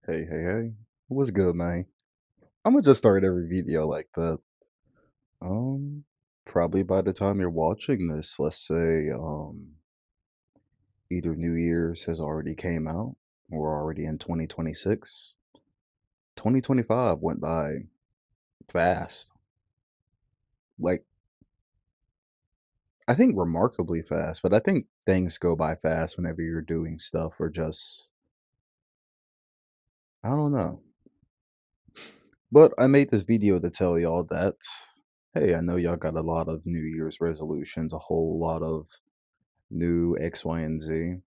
Hey. What's good, man? I'm gonna just start every video like that. Um, Probably by the time you're watching this, let's say, either New Year's has already came out, or we're already in 2026. 2025 went by fast. Like, I think remarkably fast, but I think things go by fast whenever you're doing stuff or just, I don't know. But I made this video to tell y'all that, hey, I know y'all got a lot of New Year's resolutions, a whole lot of new X, Y, and Z.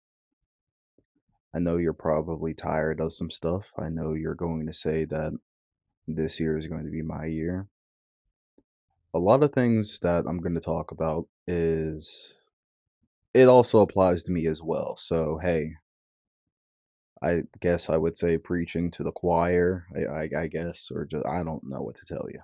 I know you're probably tired of some stuff. I know you're going to say that this year is going to be my year. A lot of things that I'm going to talk about is it also applies to me as well. So, hey, I guess I would say preaching to the choir, I guess, or just I don't know what to tell you.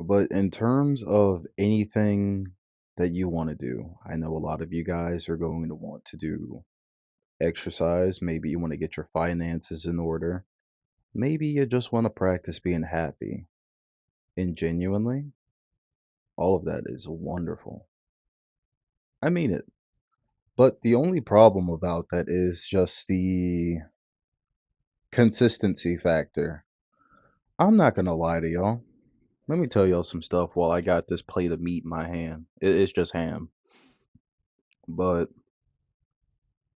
But in terms of anything that you want to do, I know a lot of you guys are going to want to do exercise. Maybe you want to get your finances in order. Maybe you just want to practice being happy. And genuinely, all of that is wonderful. I mean it. But the only problem about that is just the consistency factor. I'm not going to lie to y'all. Let me tell y'all some stuff while I got this plate of meat in my hand. It's just ham. But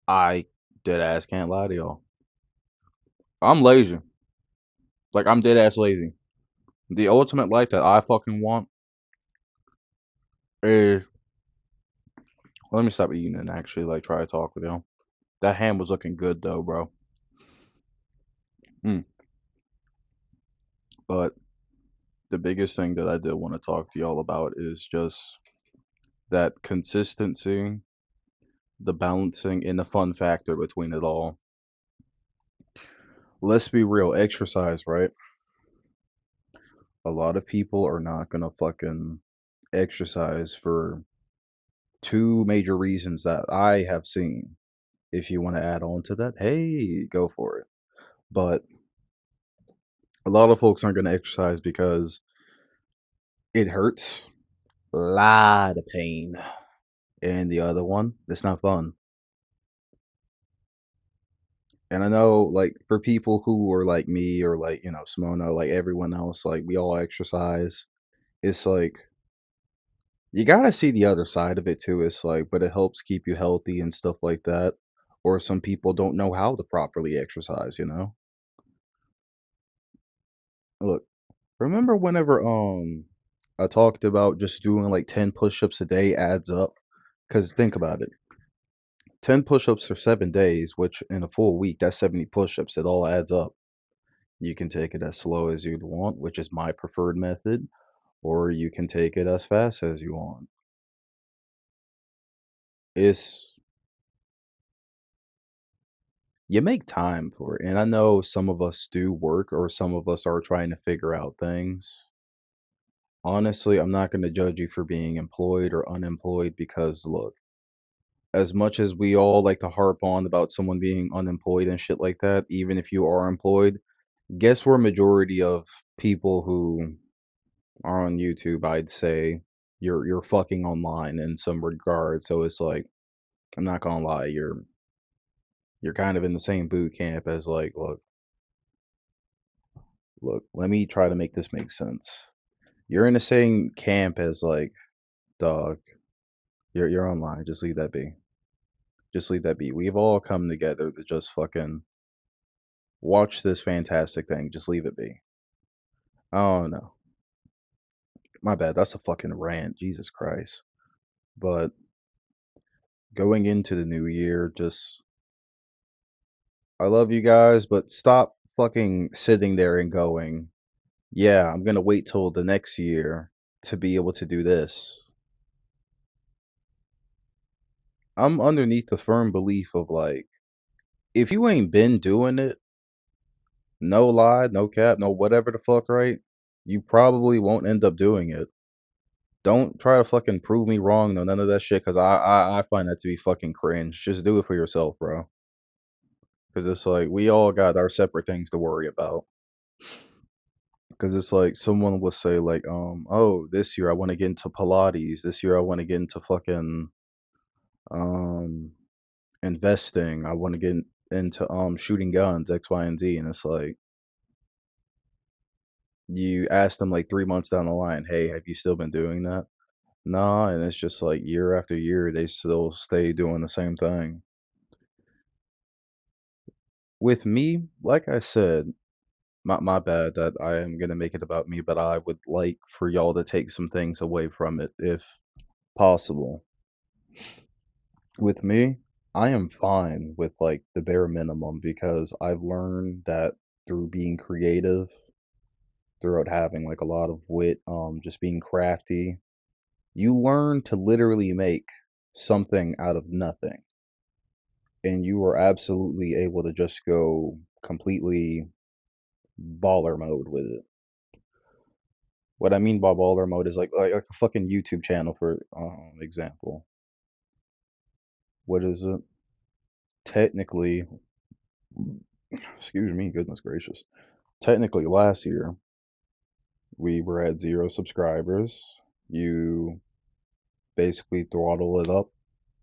I dead ass can't lie to y'all. I'm lazy. Like, I'm dead ass lazy. The ultimate life that I fucking want is. Let me stop eating and actually, like, try to talk with y'all. That ham was looking good, though, bro. Mm. But the biggest thing that I did want to talk to y'all about is just that consistency, the balancing, and the fun factor between it all. Let's be real, exercise, right? A lot of people are not gonna fucking exercise for two major reasons that I have seen. If you want to add on to that, hey, go for it. But a lot of folks aren't going to exercise because it hurts, a lot of pain. And the other one, it's not fun. And I know, like, for people who are like me or like, Simona, like everyone else, like, we all exercise. It's like, you gotta see the other side of it too. It's like, but it helps keep you healthy and stuff like that. Or some people don't know how to properly exercise. Look, remember whenever I talked about just doing like 10 push-ups a day adds up? Cuz think about it. 10 push-ups for 7 days, which in a full week that's 70 push-ups. It all adds up. You can take it as slow as you'd want, which is my preferred method, or you can take it as fast as you want. It's You make time for it. And I know some of us do work or some of us are trying to figure out things. Honestly, I'm not going to judge you for being employed or unemployed because look, as much as we all like to harp on about someone being unemployed and shit like that, even if you are employed, guess where majority of people who are on YouTube, I'd say you're fucking online in some regard. So it's like, I'm not gonna lie, you're kind of in the same boot camp as like, look, let me try to make this make sense. You're in the same camp as like, dog, you're online, just leave that be. Just leave that be. We've all come together to just fucking watch this fantastic thing. Just leave it be. Oh no. My bad. That's a fucking rant. Jesus Christ. But going into the new year, just I love you guys, but stop fucking sitting there and going, yeah, I'm gonna wait till the next year to be able to do this. I'm underneath the firm belief of like, if you ain't been doing it, no lie, no cap, no whatever the fuck, right? You probably won't end up doing it. Don't try to fucking prove me wrong, no, none of that shit, because I find that to be fucking cringe. Just do it for yourself, bro. Because it's like we all got our separate things to worry about. Because it's like someone will say like, oh, this year I want to get into Pilates. This year I want to get into fucking um investing. I want to get into shooting guns, X, Y, and Z. And it's like you ask them like 3 months down the line, hey, have you still been doing that? Nah, and it's just like year after year they still stay doing the same thing. With me, like I said, my bad that I am gonna make it about me, but I would like for y'all to take some things away from it if possible. With me, I am fine with like the bare minimum because I've learned that through being creative, throughout having like a lot of wit, just being crafty, you learn to literally make something out of nothing. And you are absolutely able to just go completely baller mode with it. What I mean by baller mode is like a fucking YouTube channel for example. What is it? Technically, excuse me, goodness gracious. Technically, last year we were at 0 subscribers. You basically throttle it up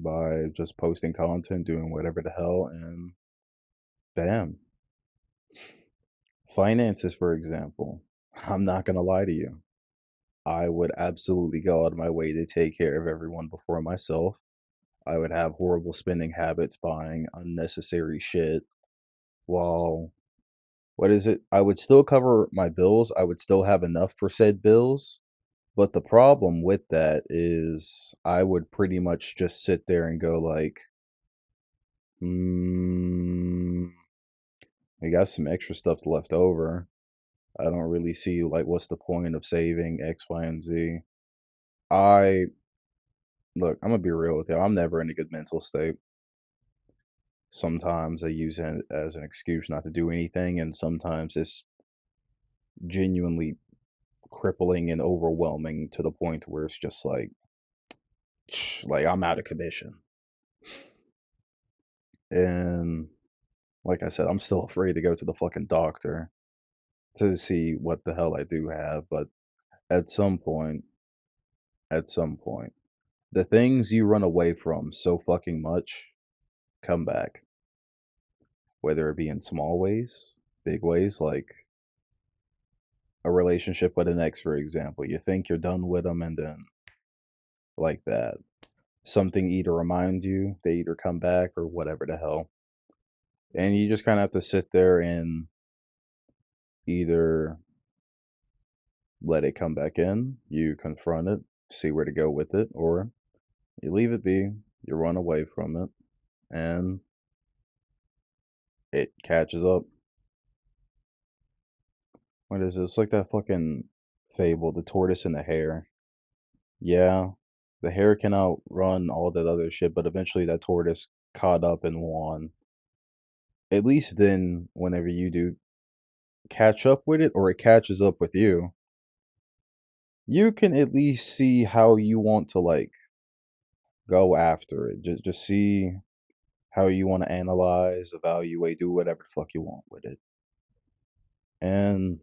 by just posting content, doing whatever the hell, and bam. Finances, for example. I'm not gonna lie to you. I would absolutely go out of my way to take care of everyone before myself. I would have horrible spending habits, buying unnecessary shit. While, what is it? I would still cover my bills. I would still have enough for said bills. But the problem with that is I would pretty much just sit there and go like, hmm, I got some extra stuff left over. I don't really see like what's the point of saving X, Y, and Z. I look, I'm gonna be real with you. I'm never in a good mental state. Sometimes I use it as an excuse not to do anything, and sometimes it's genuinely crippling and overwhelming to the point where it's just like I'm out of commission. And like I said, I'm still afraid to go to the fucking doctor to see what the hell I do have, but at some point, at some point, the things you run away from so fucking much come back, whether it be in small ways, big ways, like a relationship with an ex, for example. You think you're done with them, and then like that, something either reminds you, they either come back or whatever the hell. And you just kind of have to sit there and either let it come back in, you confront it, see where to go with it, or you leave it be, you run away from it, and it catches up. What is this? It's like that fucking fable, the tortoise and the hare. Yeah, the hare can outrun all that other shit, but eventually that tortoise caught up and won. At least then, whenever you do catch up with it, or it catches up with you can at least see how you want to like go after it. Just see how you want to analyze, evaluate, do whatever the fuck you want with it. And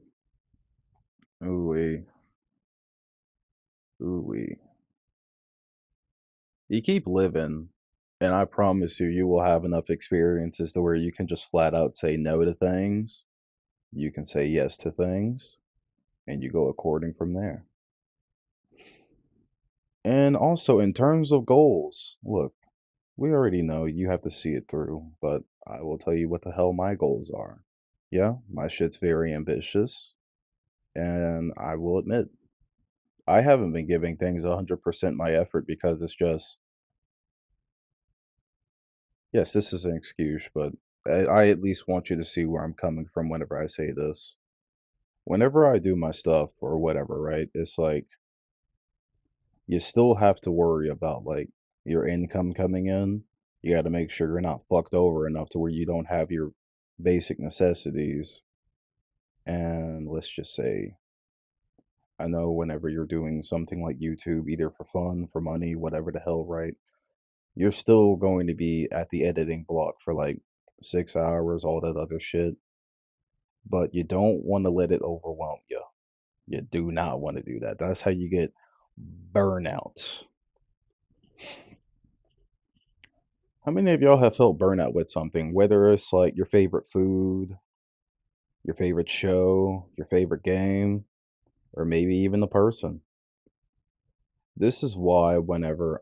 ooh wee, ooh wee. You keep living, and I promise you, you will have enough experiences to where you can just flat out say no to things. You can say yes to things, and you go according from there. And also, in terms of goals, look, we already know you have to see it through, but I will tell you what the hell my goals are. Yeah, my shit's very ambitious, and I will admit, I haven't been giving things 100% my effort because it's just, yes, this is an excuse, but I at least want you to see where I'm coming from whenever I say this. Whenever I do my stuff or whatever, right? It's like you still have to worry about like your income coming in. You got to make sure you're not fucked over enough to where you don't have your basic necessities. And let's just say, I know whenever you're doing something like YouTube, either for fun, for money, whatever the hell, right? You're still going to be at the editing block for like 6 hours, all that other shit. But you don't want to let it overwhelm you. You do not want to do that. That's how you get burnout. How many of y'all have felt burnout with something? Whether it's like your favorite food, your favorite show, your favorite game, or maybe even the person. This is why whenever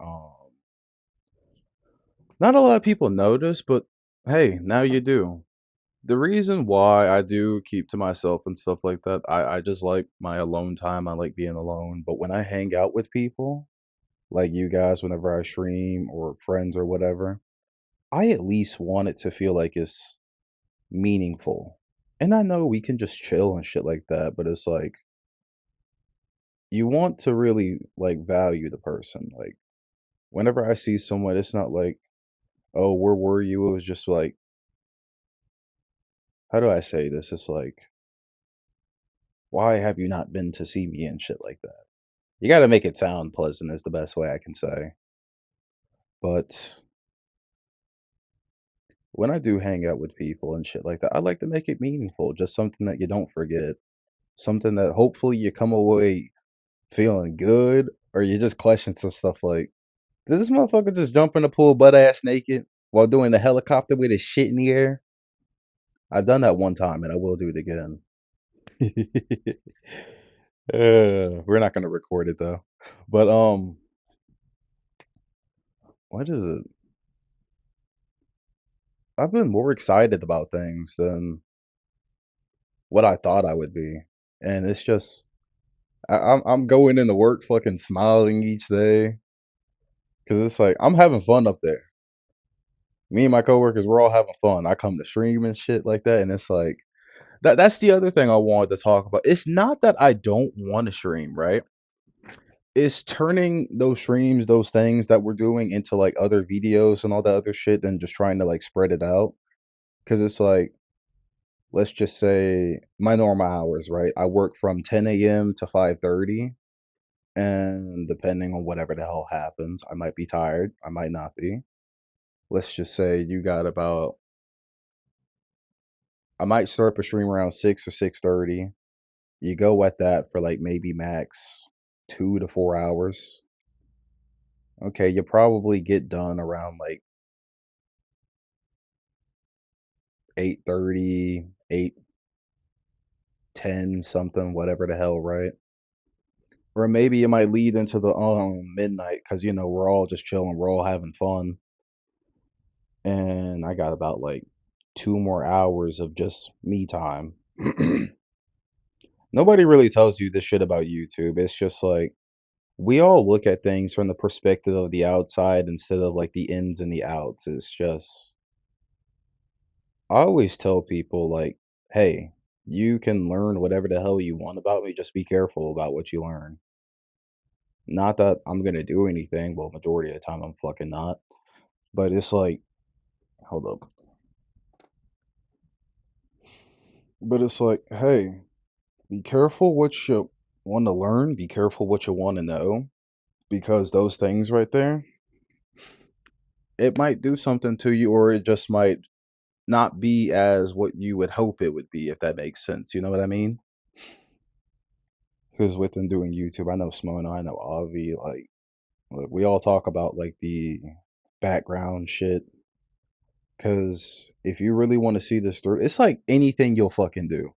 not a lot of people notice, but hey, now you do. The reason why I do keep to myself and stuff like that, I just like my alone time. I like being alone. But when I hang out with people, like you guys, whenever I stream or friends or whatever, I at least want it to feel like it's meaningful. And I know we can just chill and shit like that, but it's like you want to really like value the person. Like whenever I see someone, it's not like, oh, where were you? It was just like, how do I say this? It's like, why have you not been to see me and shit like that? You got to make it sound pleasant, is the best way I can say. But when I do hang out with people and shit like that, I like to make it meaningful, just something that you don't forget, something that hopefully you come away feeling good, or you just question some stuff like, did this motherfucker just jump in the pool butt ass naked while doing the helicopter with his shit in the air? I've done that one time and I will do it again. We're not gonna record it though. But what is it? I've been more excited about things than what I thought I would be. And it's just I'm going into work fucking smiling each day. Cause it's like I'm having fun up there. Me and my coworkers, we're all having fun. I come to stream and shit like that, and it's like that's the other thing I wanted to talk about. It's not that I don't want to stream, right? It's turning those streams, those things that we're doing into like other videos and all that other shit and just trying to like spread it out. Cause it's like, let's just say my normal hours, right? I work from 10 a.m. to 5:30. And depending on whatever the hell happens, I might be tired. I might not be. Let's just say you got about I might start up a stream around 6 or 6:30. You go at that for like maybe max 2 to 4 hours. Okay, you probably get done around like 8:30, 8:10, something, whatever the hell, right? Or maybe it might lead into the midnight because we're all just chilling, we're all having fun. And I got about like 2 more hours of just me time. Nobody really tells you this shit about YouTube. It's just like we all look at things from the perspective of the outside instead of like the ins and the outs. It's just, I always tell people, like, hey, you can learn whatever the hell you want about me. Just be careful about what you learn. Not that I'm going to do anything. Well, majority of the time, I'm fucking not. But it's like, hold up. But it's like, hey, be careful what you want to learn. Be careful what you want to know. Because those things right there, it might do something to you, or it just might not be as what you would hope it would be, if that makes sense. You know what I mean? Because with them doing YouTube, I know Smo, I know Avi, like, look, we all talk about like the background shit. Because if you really want to see this through, it's like anything you'll fucking do.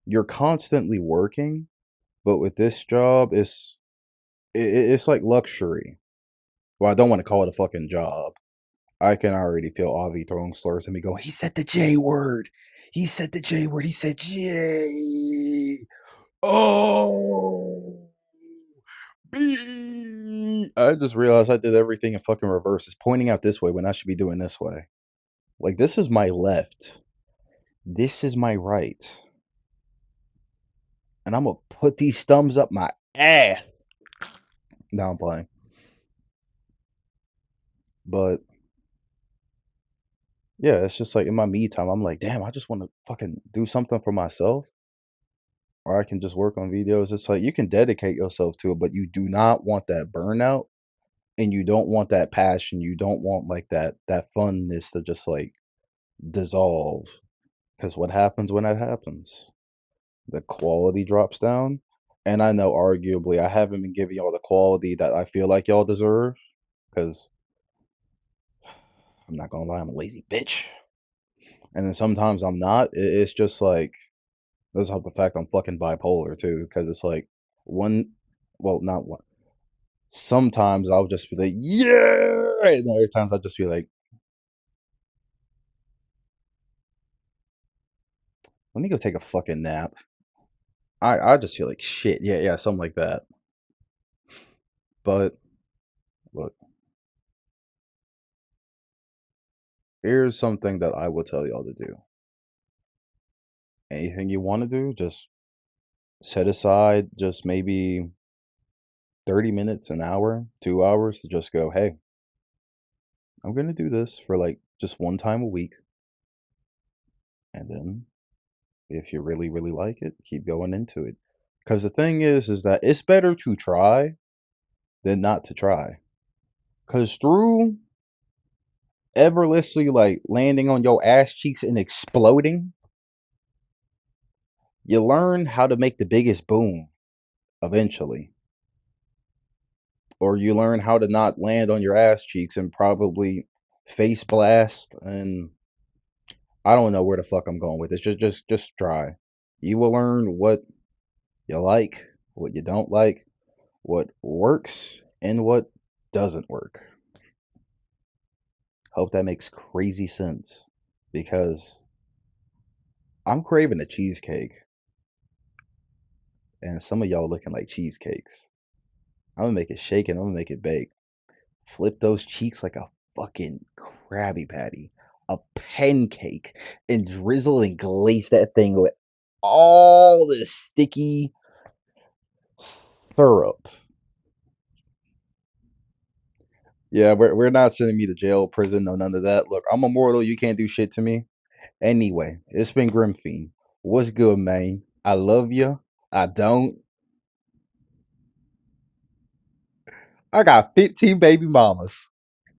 You're constantly working, but with this job, it's like luxury. Well, I don't want to call it a fucking job. I can already feel Avi throwing slurs at me going, he said the J word. He said the J word. He said J. Oh. B. I just realized I did everything in fucking reverse. It's pointing out this way when I should be doing this way. Like, this is my left. This is my right. And I'm going to put these thumbs up my ass. Now I'm playing. But yeah, it's just like in my me time, I'm like, damn, I just want to fucking do something for myself. Or I can just work on videos. It's like you can dedicate yourself to it, but you do not want that burnout and you don't want that passion. You don't want like that funness to just like dissolve. Because what happens when that happens? The quality drops down. And I know arguably I haven't been giving y'all the quality that I feel like y'all deserve. Because I'm not gonna lie, I'm a lazy bitch. And then sometimes I'm not. It's just like this is the fact I'm fucking bipolar too. Because it's like one, well, not one. Sometimes I'll just be like, yeah, and other times I'll just be like, let me go take a fucking nap. I just feel like shit. Yeah, yeah, something like that. But look, here's something that I will tell y'all to do. Anything you want to do, just set aside just maybe 30 minutes, an hour, 2 hours to just go, hey, I'm going to do this for like just one time a week. And then if you really, really like it, keep going into it. Because the thing is that it's better to try than not to try. Because through effortlessly like landing on your ass cheeks and exploding, you learn how to make the biggest boom eventually. Or you learn how to not land on your ass cheeks and probably face blast, and I don't know where the fuck I'm going with this. Just try. You will learn what you like, what you don't like, what works and what doesn't work. Hope that makes crazy sense because I'm craving a cheesecake and some of y'all looking like cheesecakes. I'm gonna make it shake and I'm gonna make it bake. Flip those cheeks like a fucking Krabby Patty, a pancake, and drizzle and glaze that thing with all the sticky syrup. Yeah, we're not sending me to jail, prison, no none of that. Look, I'm immortal. You can't do shit to me. Anyway, it's been Grimmfiend. What's good, man? I love you. I don't. I got 15 baby mamas.